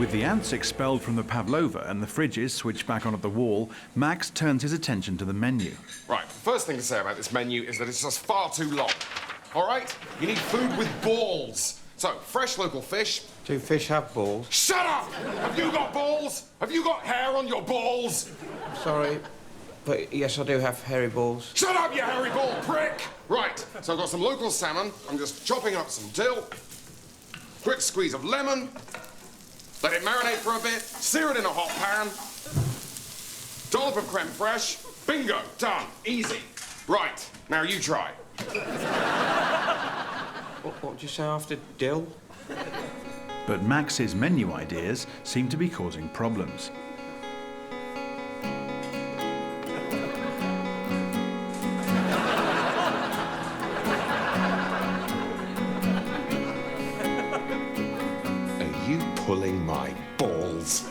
With the ants expelled from the pavlova and the fridges switched back onto the wall, Max turns his attention to the menu. Right, the first thing to say about this menu is that it's just far too long. All right? You need food with balls. So, fresh local fish. Do fish have balls? Shut up! Have you got balls? Have you got hair on your balls? Sorry, but yes, I do have hairy balls. Shut up, you hairy ball prick! Right, so I've got some local salmon. I'm just chopping up some dill. Quick squeeze of lemon. Let it marinate for a bit. Sear it in a hot pan. Dollop of creme fraiche. Bingo, done, easy. Right, now you try. What did you say after dill? But Max's menu ideas seem to be causing problems. Are you pulling my balls?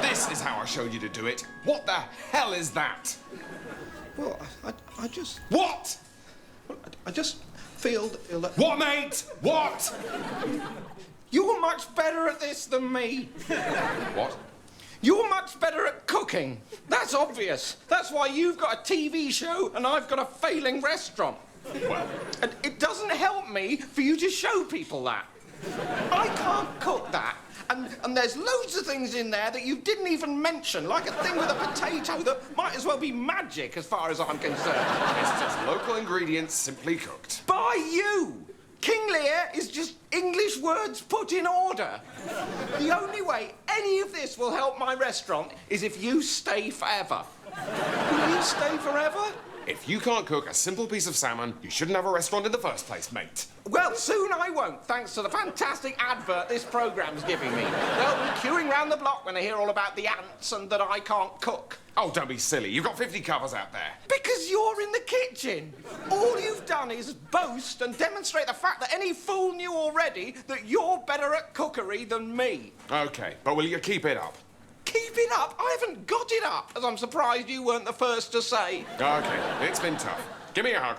This is how I showed you to do it. What the hell is that? Well, I just... What? I just feel that... What, mate? What? You're much better at this than me. What? You're much better at cooking. That's obvious. That's why you've got a TV show and I've got a failing restaurant. Well... And it doesn't help me for you to show people that. I can't cook that. And there's loads of things in there that you didn't even mention, like a thing with a potato that might as well be magic as far as I'm concerned. It's just local ingredients simply cooked. By you! King Lear is just English words put in order. The only way any of this will help my restaurant is if you stay forever. Will you stay forever? If you can't cook a simple piece of salmon, you shouldn't have a restaurant in the first place, mate. Well, soon I won't, thanks to the fantastic advert this programme's giving me. They'll be queuing round the block when they hear all about the ants and that I can't cook. Oh, don't be silly. You've got 50 covers out there. Because you're in the kitchen. All you've done is boast and demonstrate the fact that any fool knew already that you're better at cookery than me. OK, but will you keep it up? Keep it up? I haven't got it up, as I'm surprised you weren't the first to say. OK, it's been tough. Give me a hug.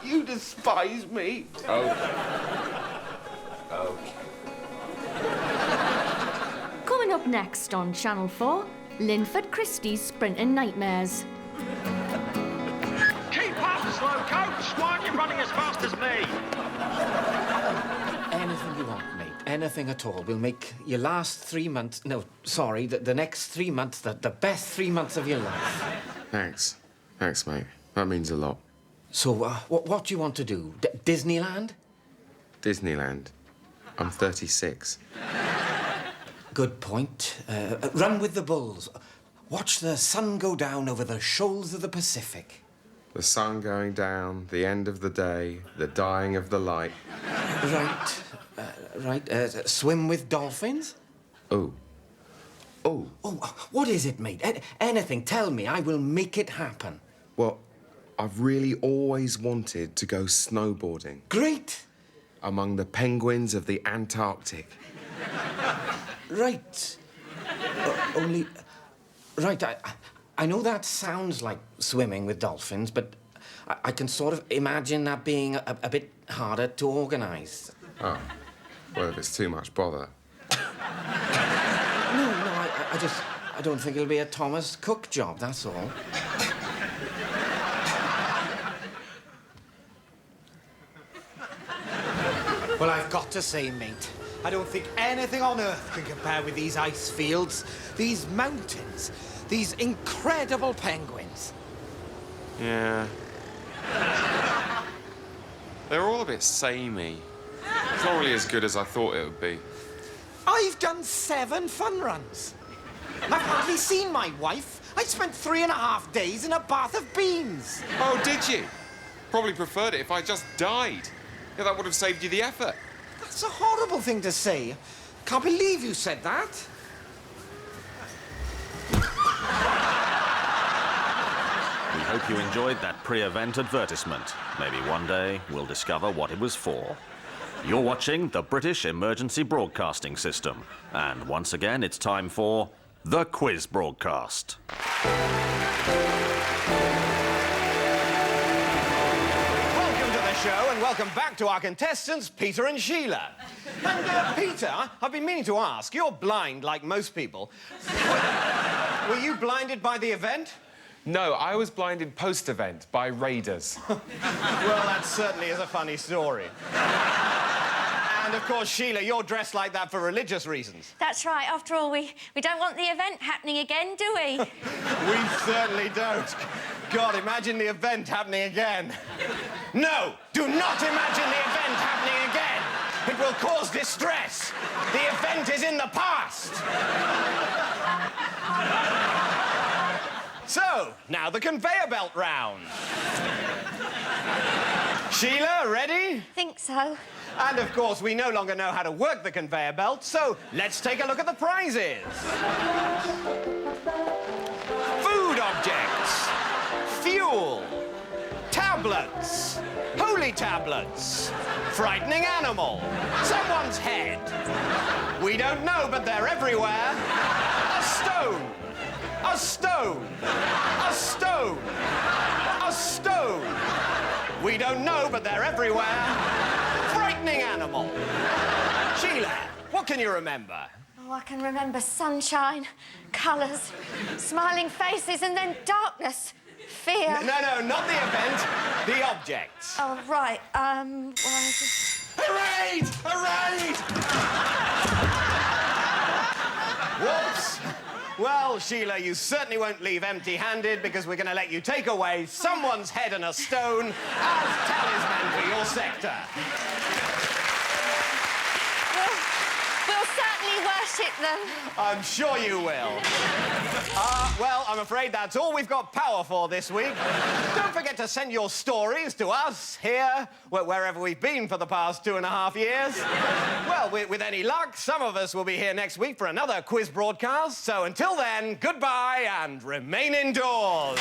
You despise me. OK. OK. Coming up next on Channel 4, Linford Christie's Sprinting Nightmares. Keep up, slowcoach! Why aren't you running as fast as me? Anything you want, mate. Anything at all. We'll make your last 3 months... No, sorry, the next 3 months, the best 3 months of your life. Thanks. Thanks, mate. That means a lot. So, what do you want to do? Disneyland? Disneyland. I'm 36. Good point. Run with the bulls. Watch the sun go down over the shoals of the Pacific. The sun going down, the end of the day, the dying of the light. Right. Swim with dolphins? Oh. Oh. Oh, what is it, mate? Anything. Tell me. I will make it happen. Well, I've really always wanted to go snowboarding. Great. Among the penguins of the Antarctic. Right. Only... Right, I know that sounds like swimming with dolphins, but I can sort of imagine that being a bit harder to organise. Oh. Well, if it's too much bother. No, I don't think it'll be a Thomas Cook job, that's all. Well, I've got to say, mate, I don't think anything on earth can compare with these ice fields, these mountains, these incredible penguins. Yeah. They're all a bit samey. It's not really as good as I thought it would be. I've done 7 fun runs. I've hardly seen my wife. I spent 3.5 days in a bath of beans. Oh, did you? Probably preferred it if I just died. Yeah, that would have saved you the effort. That's a horrible thing to say. Can't believe you said that. We hope you enjoyed that pre-event advertisement. Maybe one day we'll discover what it was for. You're watching the British Emergency Broadcasting System. And once again, it's time for the Quiz Broadcast. Welcome to the show, and and welcome back to our contestants, Peter and Sheila. And, Peter, I've been meaning to ask, you're blind like most people. Were you blinded by the event? No, I was blinded post-event by raiders. Well, that certainly is a funny story. And, of course, Sheila, you're dressed like that for religious reasons. That's right. After all, we don't want the event happening again, do we? We certainly don't. God, imagine the event happening again. No, do not imagine the event happening again. It will cause distress. The event is in the past. So, now the conveyor belt round. Sheila, ready? Think so. And, of course, we no longer know how to work the conveyor belt, so let's take a look at the prizes. Food objects, fuel, tablets, holy tablets, frightening animal, someone's head. We don't know, but they're everywhere. A stone, a stone, a stone, a stone. We don't know, but they're everywhere. Frightening animal. Sheila, what can you remember? Oh, I can remember sunshine, colours, smiling faces, and then darkness, fear. No, not the event. The objects. Oh, right. Well, I just... A raid! A raid! Whoops. Well, Sheila, you certainly won't leave empty-handed because we're going to let you take away someone's head and a stone as talisman for your sector. We'll certainly worship them. I'm sure you will. Well, I'm afraid that's all we've got power for this week. Don't forget to send your stories to us here, wherever we've been for the past 2.5 years. Well, with any luck, some of us will be here next week for another quiz broadcast. So until then, goodbye and remain indoors.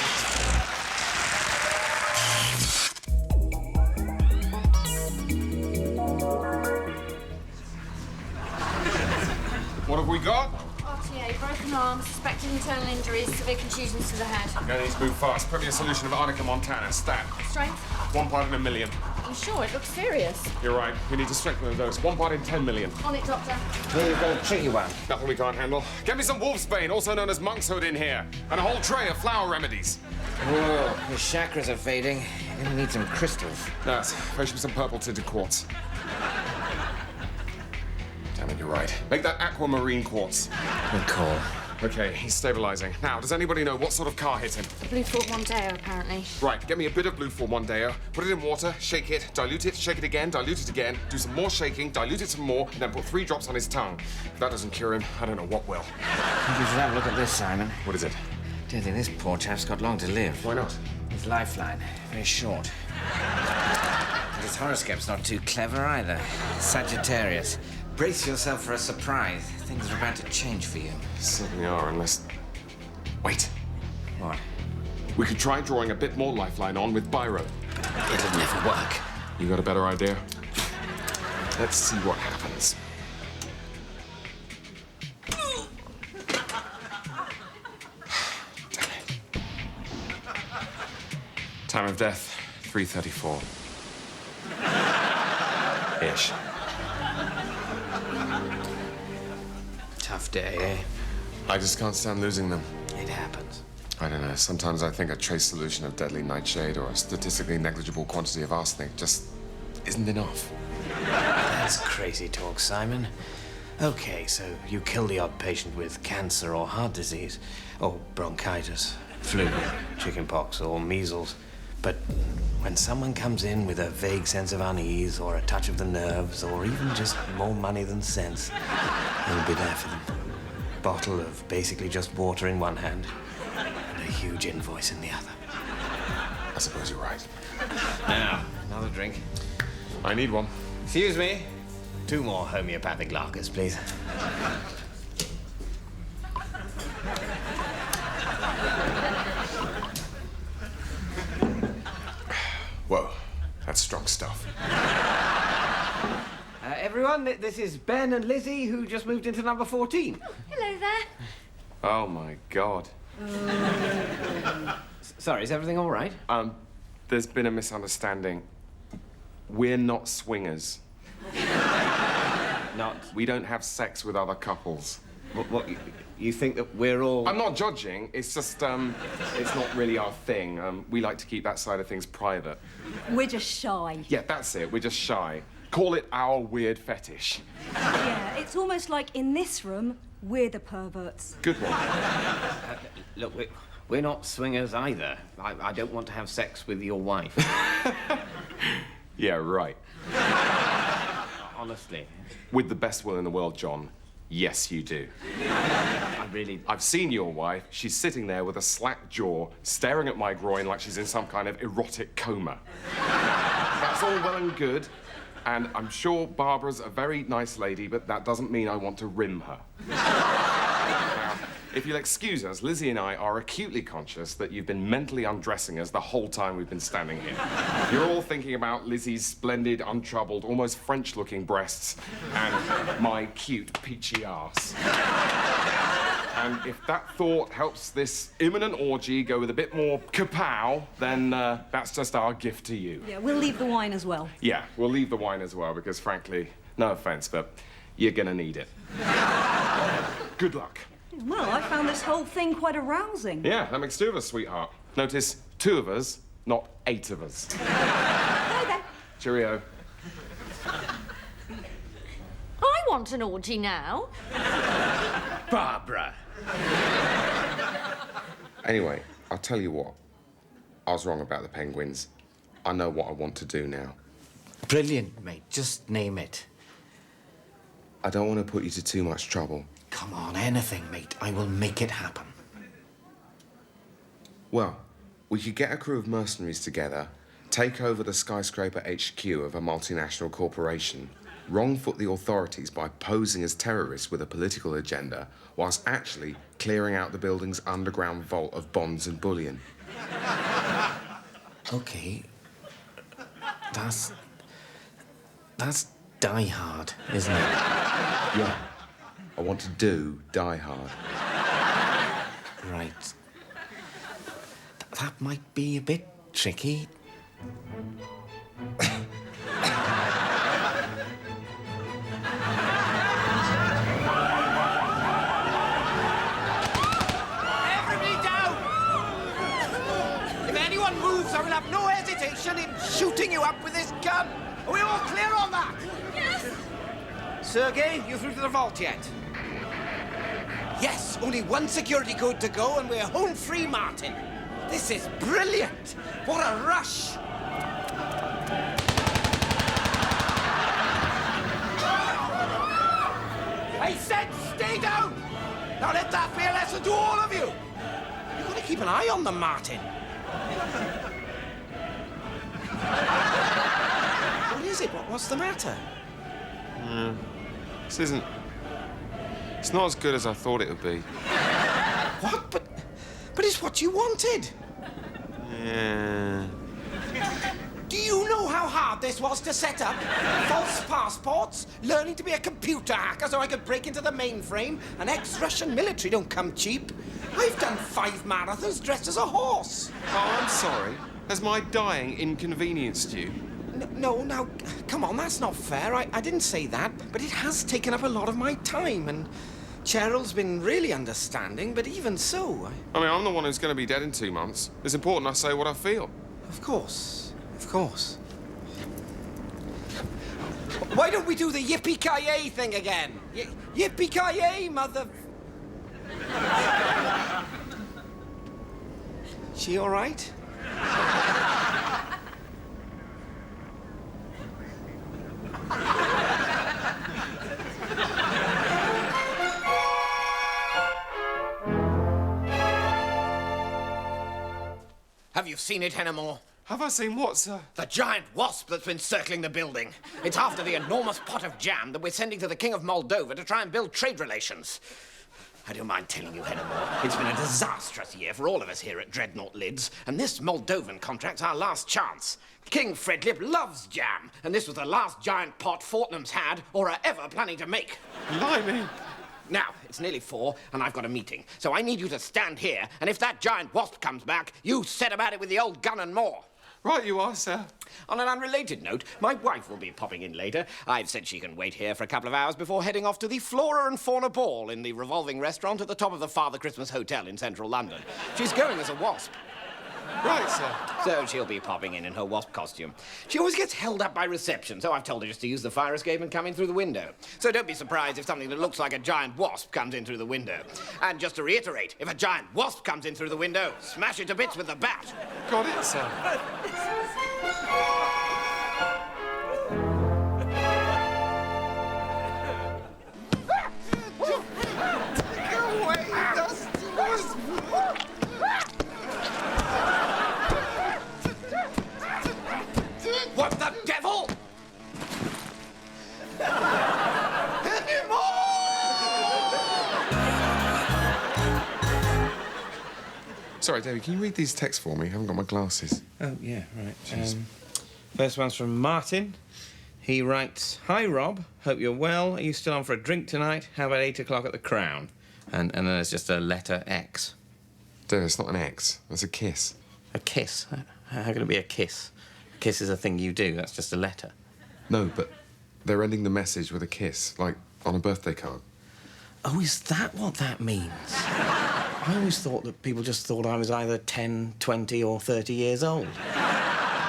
What have we got? RTA, broken arm, suspected internal injuries, severe contusions to the head. Gonna need to move fast. Put me a solution of Arnica montana. Stat. Strength? 1 part in a million. Are you sure? It looks serious. You're right. We need to strengthen the dose. 1 part in 10 million. On it, Doctor. Well, you've got a tricky one. Nothing we can't handle. Get me some wolfsbane, also known as monk's hood, in here. And a whole tray of flower remedies. Whoa, the chakras are fading. You're gonna need some crystals. Yes. Fetch me some purple tinted quartz. Damn it, you're right. Make that aquamarine quartz. Good call. Okay, he's stabilizing. Now, does anybody know what sort of car hit him? The Blue Ford Mondeo, apparently. Right, get me a bit of Blue Ford Mondeo, put it in water, shake it, dilute it, shake it again, dilute it again, do some more shaking, dilute it some more, and then put 3 drops on his tongue. If that doesn't cure him, I don't know what will. I think you should have a look at this, Simon. What is it? Don't think this poor chap's got long to live. Why not? His lifeline, very short. And his horoscope's not too clever either. Sagittarius. Brace yourself for a surprise. Things are about to change for you. Certainly are, unless... Wait. What? We could try drawing a bit more lifeline on with biro. It'll never work. You got a better idea? Let's see what happens. Damn it. Time of death, 3:34. Ish. Tough day, eh? I just can't stand losing them. It happens. I don't know. Sometimes I think a trace solution of deadly nightshade or a statistically negligible quantity of arsenic just isn't enough. That's crazy talk, Simon. Okay, so you kill the odd patient with cancer or heart disease, or bronchitis, flu, chickenpox, or measles. But when someone comes in with a vague sense of unease, or a touch of the nerves, or even just more money than sense, you'll be there for them. Bottle of basically just water in one hand, and a huge invoice in the other. I suppose you're right. Now, another drink. I need one. Excuse me. 2 more homeopathic lagers, please. Whoa, that's strong stuff. Everyone, this is Ben and Lizzie, who just moved into number 14. Hello there. Oh my God. Sorry, is everything all right? There's been a misunderstanding. We're not swingers. Not... We don't have sex with other couples. What you think that we're all... I'm not judging. It's just, it's not really our thing. We like to keep that side of things private. We're just shy. Yeah, that's it. We're just shy. Call it our weird fetish. Yeah, it's almost like in this room, we're the perverts. Good one. Look, we're not swingers either. I don't want to have sex with your wife. Yeah, right. Honestly. With the best will in the world, John. Yes, you do. I've seen your wife. She's sitting there with a slack jaw, staring at my groin like she's in some kind of erotic coma. That's all well and good, and I'm sure Barbara's a very nice lady, but that doesn't mean I want to rim her. Now, if you'll excuse us, Lizzie and I are acutely conscious that you've been mentally undressing us the whole time we've been standing here. You're all thinking about Lizzie's splendid, untroubled, almost French-looking breasts and my cute, peachy arse. And if that thought helps this imminent orgy go with a bit more kapow, then that's just our gift to you. Yeah, we'll leave the wine as well. Yeah, we'll leave the wine as well, because frankly, no offense, but you're gonna need it. Good luck. Well, I found this whole thing quite arousing. Yeah, that makes 2 of us, sweetheart. Notice 2 of us, not 8 of us. Hey there. Cheerio. I want an orgy now. Barbara! Anyway, I'll tell you what. I was wrong about the penguins. I know what I want to do now. Brilliant, mate. Just name it. I don't want to put you to too much trouble. Come on, anything, mate. I will make it happen. Well, we could get a crew of mercenaries together, take over the skyscraper HQ of a multinational corporation, wrong-foot the authorities by posing as terrorists with a political agenda, whilst actually clearing out the building's underground vault of bonds and bullion. Okay. That's Die Hard, isn't it? Yeah. I want to do Die Hard. Right. That might be a bit tricky. I will have no hesitation in shooting you up with this gun. Are we all clear on that? Yes. Sergei, you through to the vault yet? Yes, only one security code to go and we're home free, Martin. This is brilliant. What a rush. I said stay down. Now let that be a lesson to all of you. You've got to keep an eye on them, Martin. What is it? What's the matter? This isn't... It's not as good as I thought it would be. What? But it's what you wanted. Yeah... Do you know how hard this was to set up? False passports, learning to be a computer hacker so I could break into the mainframe, and ex-Russian military don't come cheap. I've done 5 marathons dressed as a horse. Oh, I'm sorry. Has my dying inconvenienced you? No, now, come on, that's not fair. I didn't say that, but it has taken up a lot of my time, and Cheryl's been really understanding, but even so... I mean, I'm the one who's going to be dead in 2 months. It's important I say what I feel. Of course. Of course. Why don't we do the yippee-ki-yay thing again? Yippee-ki-yay, mother... She all right? Have you seen it anymore? Have I seen what, sir? The giant wasp that's been circling the building. It's after the enormous pot of jam that we're sending to the King of Moldova to try and build trade relations. I don't mind telling you, Hennemore, it's been a disastrous year for all of us here at Dreadnought Lids, and this Moldovan contract's our last chance. King Fredlip loves jam, and this was the last giant pot Fortnum's had or are ever planning to make. Blimey. Now, it's nearly 4, and I've got a meeting, so I need you to stand here, and if that giant wasp comes back, you set about it with the old gun and more. Right you are, sir. On an unrelated note, my wife will be popping in later. I've said she can wait here for a couple of hours before heading off to the Flora and Fauna Ball in the revolving restaurant at the top of the Father Christmas Hotel in central London. She's going as a wasp. Right, sir. So she'll be popping in her wasp costume. She always gets held up by reception, so I've told her just to use the fire escape and come in through the window. So don't be surprised if something that looks like a giant wasp comes in through the window. And just to reiterate, if a giant wasp comes in through the window, smash it to bits with the bat. Got it, sir. Go away, Dusty Wasp! What the devil? Sorry, David, can you read these texts for me? I haven't got my glasses. Oh, yeah, right. First one's from Martin. He writes, "Hi, Rob. Hope you're well. Are you still on for a drink tonight? How about 8 o'clock at the Crown?" And then there's just a letter X. David, it's not an X. That's a kiss. A kiss? How can it be a kiss? A kiss is a thing you do. That's just a letter. No, but they're ending the message with a kiss, like on a birthday card. Oh, is that what that means? I always thought that people just thought I was either 10, 20 or 30 years old.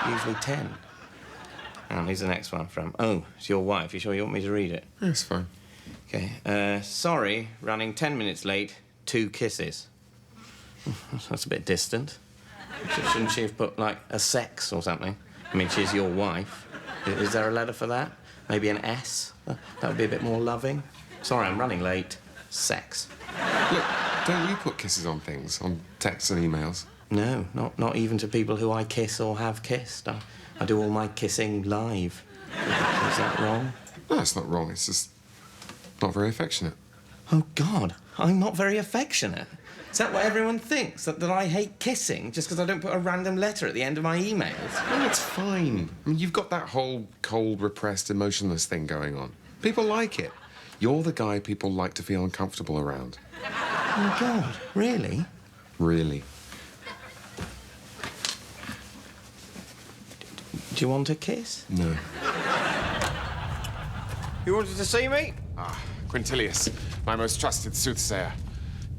Usually 10. And here's the next one from... Oh, it's your wife. You sure you want me to read it? Yeah, it's fine. OK. Sorry, running 10 minutes late. 2 kisses. That's a bit distant. Shouldn't she have put, like, a sex or something? I mean, she's your wife. Is there a letter for that? Maybe an S? That would be a bit more loving. Sorry, I'm running late. Sex. Look, don't you put kisses on things, on texts and emails? No, not even to people who I kiss or have kissed. I do all my kissing live. Is that wrong? No, it's not wrong. It's just not very affectionate. Oh, God, I'm not very affectionate. Is that what everyone thinks? That I hate kissing just because I don't put a random letter at the end of my emails? No, it's fine. I mean, you've got that whole cold, repressed, emotionless thing going on. People like it. You're the guy people like to feel uncomfortable around. Oh, God, really? Really. Do you want a kiss? No. You wanted to see me? Ah, Quintilius, my most trusted soothsayer.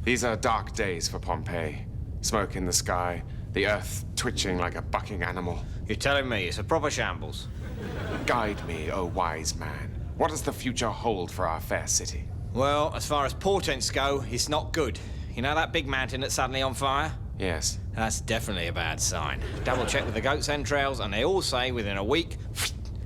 These are dark days for Pompeii. Smoke in the sky, the earth twitching like a bucking animal. You're telling me it's a proper shambles? Guide me, O wise man. What does the future hold for our fair city? Well, as far as portents go, it's not good. You know that big mountain that's suddenly on fire? Yes. That's definitely a bad sign. Double check with the goat's entrails, and they all say within a week,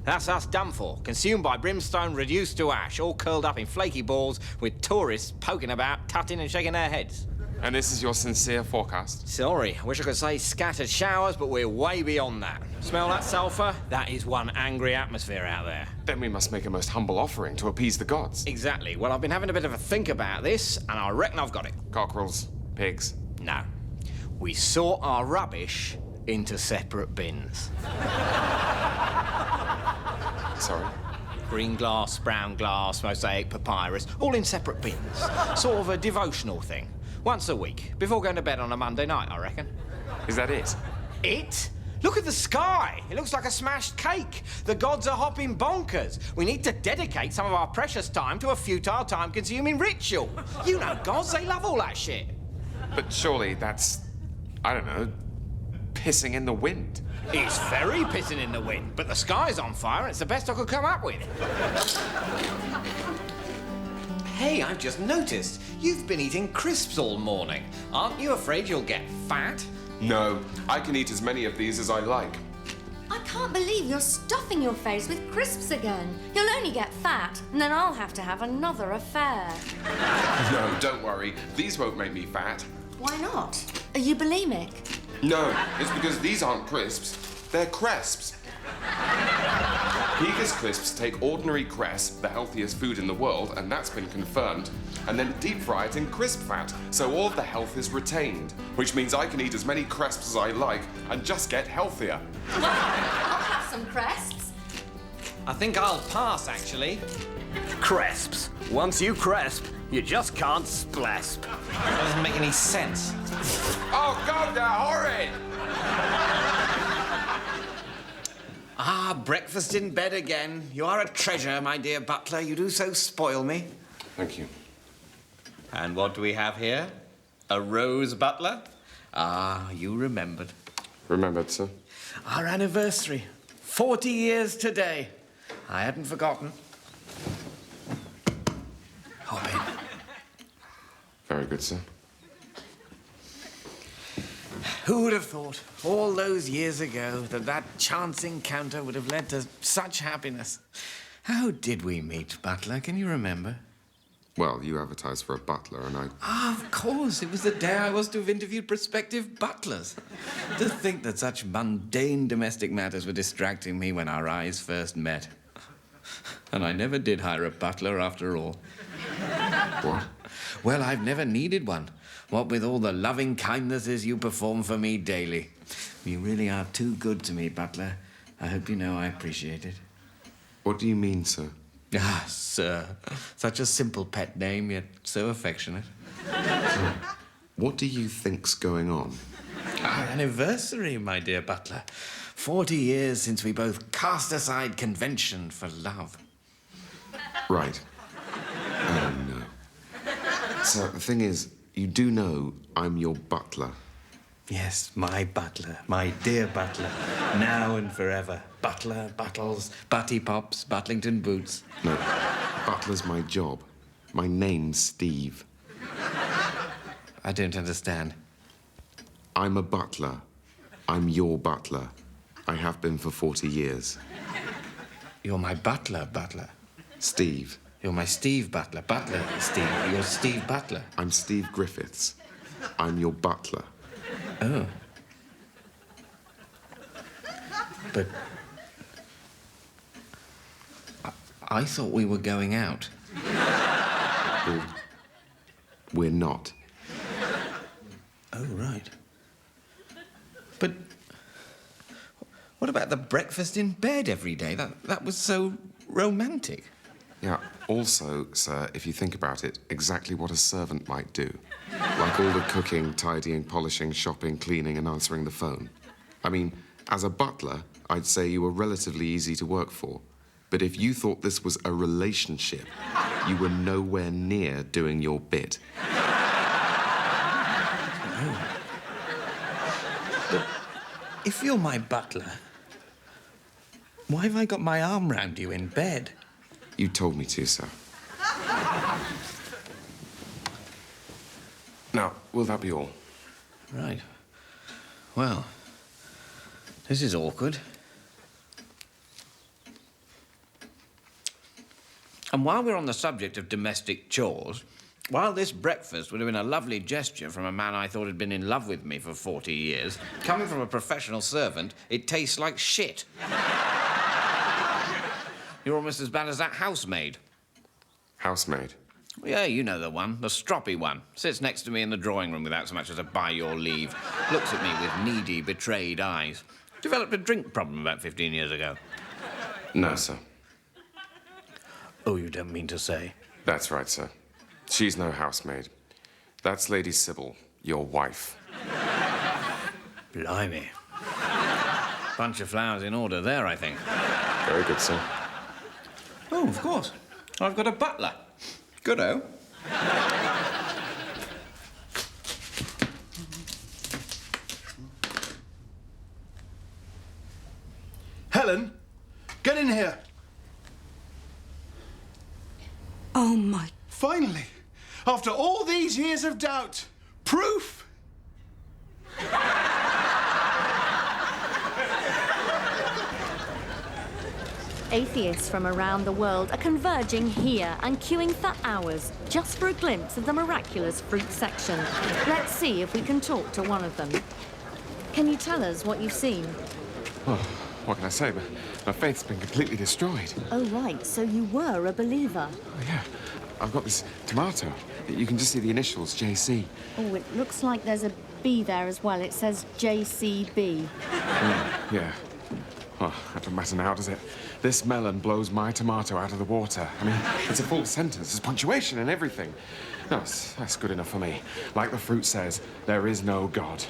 that's us done for. Consumed by brimstone, reduced to ash, all curled up in flaky balls with tourists poking about, tutting and shaking their heads. And this is your sincere forecast? Sorry, I wish I could say scattered showers, but we're way beyond that. Smell that sulphur? That is one angry atmosphere out there. Then we must make a most humble offering to appease the gods. Exactly. Well, I've been having a bit of a think about this, and I reckon I've got it. Cockerels, pigs. No. We sort our rubbish into separate bins. Sorry? Green glass, brown glass, mosaic, papyrus, all in separate bins. Sort of a devotional thing. Once a week, before going to bed on a Monday night, I reckon. Is that it? It? Look at the sky. It looks like a smashed cake. The gods are hopping bonkers. We need to dedicate some of our precious time to a futile, time-consuming ritual. You know gods, they love all that shit. But surely that's, I don't know, pissing in the wind. It's very pissing in the wind, but the sky's on fire and it's the best I could come up with. Hey, I've just noticed. You've been eating crisps all morning. Aren't you afraid you'll get fat? No, I can eat as many of these as I like. I can't believe you're stuffing your face with crisps again. You'll only get fat, and then I'll have to have another affair. No, don't worry. These won't make me fat. Why not? Are you bulimic? No, it's because these aren't crisps. They're cresps. Pega's Crisps take ordinary cress, the healthiest food in the world, and that's been confirmed, and then deep fry it in crisp fat, so all of the health is retained, which means I can eat as many cresps as I like and just get healthier. I'll have some cresps. I think I'll pass, actually. Cresps. Once you cresp, you just can't splasp. That doesn't make any sense. Oh, God, they're horrid! Ah, breakfast in bed again. You are a treasure, my dear butler. You do so spoil me. Thank you. And what do we have here? A rose butler? Ah, you remembered. Remembered, sir. Our anniversary. 40 years today. I hadn't forgotten. Hop in. Very good, sir. Who would have thought, all those years ago, that chance encounter would have led to such happiness? How did we meet, butler? Can you remember? Well, you advertised for a butler, and I... Ah, of course. It was the day I was to have interviewed prospective butlers. To think that such mundane domestic matters were distracting me when our eyes first met. And I never did hire a butler after all. What? Well, I've never needed one. What with all the loving kindnesses you perform for me daily. You really are too good to me, butler. I hope you know I appreciate it. What do you mean, sir? Ah, sir. Such a simple pet name, yet so affectionate. What do you think's going on? Our anniversary, my dear butler. 40 years since we both cast aside convention for love. Right. Oh, no. So, the thing is, you do know I'm your butler. Yes, my butler, my dear butler, now and forever. Butler, buttles, butty pops, Butlington boots. No, butler's my job. My name's Steve. I don't understand. I'm a butler. I'm your butler. I have been for 40 years. You're my butler, butler. Steve. You're my Steve Butler. Butler, Steve. You're Steve Butler. I'm Steve Griffiths. I'm your butler. Oh. But... I thought we were going out. Well, we're not. Oh, right. But... what about the breakfast in bed every day? That was so romantic. Yeah, also, sir, if you think about it, exactly what a servant might do. Like all the cooking, tidying, polishing, shopping, cleaning, and answering the phone. I mean, as a butler, I'd say you were relatively easy to work for. But if you thought this was a relationship, you were nowhere near doing your bit. Oh. But if you're my butler, why have I got my arm round you in bed? You told me to, sir. Now, will that be all? Right. Well, this is awkward. And while we're on the subject of domestic chores, while this breakfast would have been a lovely gesture from a man I thought had been in love with me for 40 years, coming from a professional servant, it tastes like shit. You're almost as bad as that housemaid. Housemaid? Yeah, you know the one, the stroppy one. Sits next to me in the drawing room without so much as a by your leave. Looks at me with needy, betrayed eyes. Developed a drink problem about 15 years ago. No, sir. Oh, you don't mean to say? That's right, sir. She's no housemaid. That's Lady Sybil, your wife. Blimey. Bunch of flowers in order there, I think. Very good, sir. Oh, of course. I've got a butler. Good-o. Helen, get in here. Oh, my... Finally, after all these years of doubt, proof. Atheists from around the world are converging here and queuing for hours just for a glimpse of the miraculous fruit section. Let's see if we can talk to one of them. Can you tell us what you've seen? Oh, what can I say? My faith's been completely destroyed. Oh, right, so you were a believer. Oh, yeah. I've got this tomato. You can just see the initials, JC. Oh, it looks like there's a B there as well. It says JCB. Yeah. Oh, that doesn't matter now, does it? This melon blows my tomato out of the water. I mean, it's a full sentence. There's punctuation and everything. No, that's good enough for me. Like the fruit says, there is no God.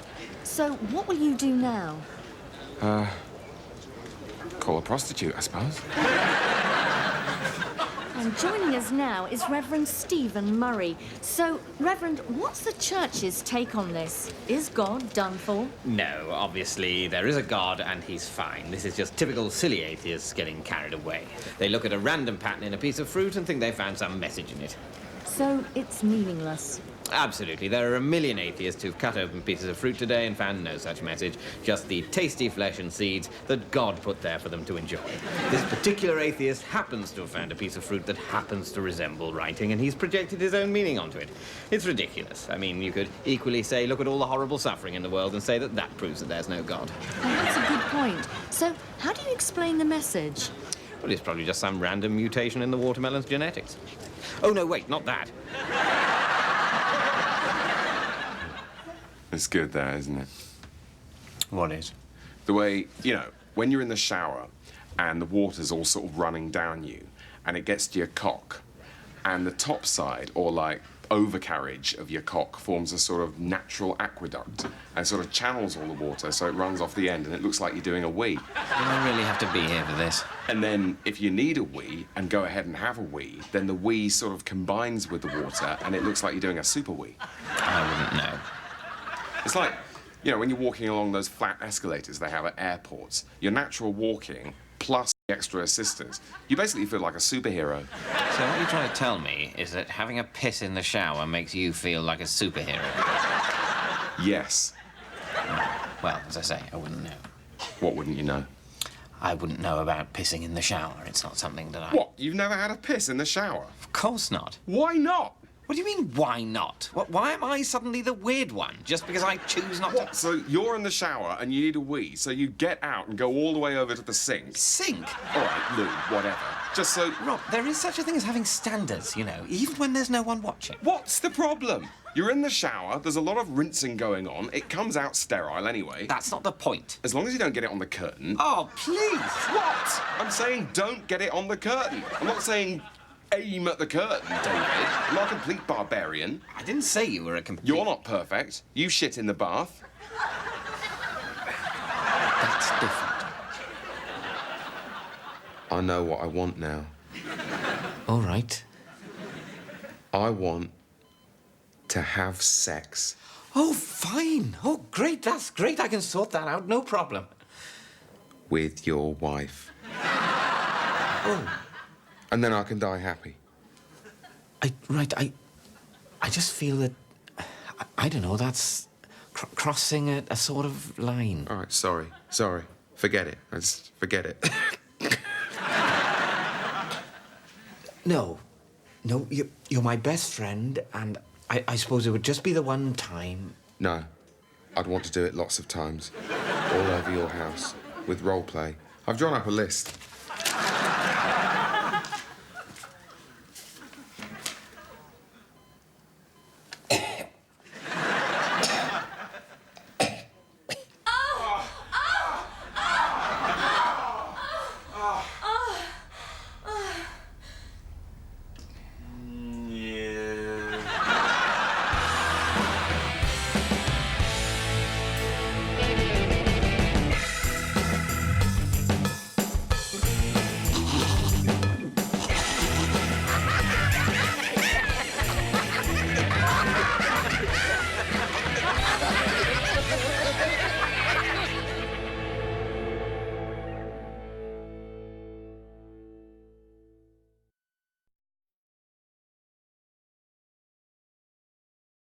So what will you do now? Call call a prostitute, I suppose. And joining us now is Reverend Stephen Murray. So, Reverend, what's the church's take on this? Is God done for? No, obviously, there is a God and he's fine. This is just typical silly atheists getting carried away. They look at a random pattern in a piece of fruit and think they found some message in it. So, it's meaningless. Absolutely. There are a million atheists who've cut open pieces of fruit today and found no such message, just the tasty flesh and seeds that God put there for them to enjoy. This particular atheist happens to have found a piece of fruit that happens to resemble writing, and he's projected his own meaning onto it. It's ridiculous. I mean, you could equally say, look at all the horrible suffering in the world and say that that proves that there's no God. Well, that's a good point. So, how do you explain the message? Well, it's probably just some random mutation in the watermelon's genetics. Oh, no, wait, not that. It's good, that, isn't it? What is? The way, you know, when you're in the shower and the water's all sort of running down you and it gets to your cock and the top side, or like overcarriage of your cock, forms a sort of natural aqueduct and sort of channels all the water so it runs off the end and it looks like you're doing a wee. Do I really have to be here for this? And then if you need a wee and go ahead and have a wee, then the wee sort of combines with the water and it looks like you're doing a super wee. I wouldn't know. It's like, you know, when you're walking along those flat escalators they have at airports, your natural walking plus the extra assistance, you basically feel like a superhero. So what you're trying to tell me is that having a piss in the shower makes you feel like a superhero? Yes. Well, as I say, I wouldn't know. What wouldn't you know? I wouldn't know about pissing in the shower. It's not something that I... What? You've never had a piss in the shower? Of course not. Why not? What do you mean, why not? Why am I suddenly the weird one, just because I choose not to... So you're in the shower and you need a wee, so you get out and go all the way over to the sink. Sink? All right, Lou, whatever. Just so... Rob, there is such a thing as having standards, you know, even when there's no one watching. What's the problem? You're in the shower, there's a lot of rinsing going on, it comes out sterile anyway. That's not the point. As long as you don't get it on the curtain. Oh, please! What? I'm saying don't get it on the curtain. I'm not saying aim at the curtain, David. I'm not a complete barbarian. I didn't say you were a complete... You're not perfect. You shit in the bath. That's different. I know what I want now. All right. I want to have sex. Oh, fine. Oh, great. That's great. I can sort that out. No problem. With your wife. Oh. And then I can die happy. I just feel that... I don't know, that's crossing a sort of line. All right, sorry. Forget it. I just forget it. No, you're my best friend, and I suppose it would just be the one time. No, I'd want to do it lots of times. All over your house, with role play. I've drawn up a list.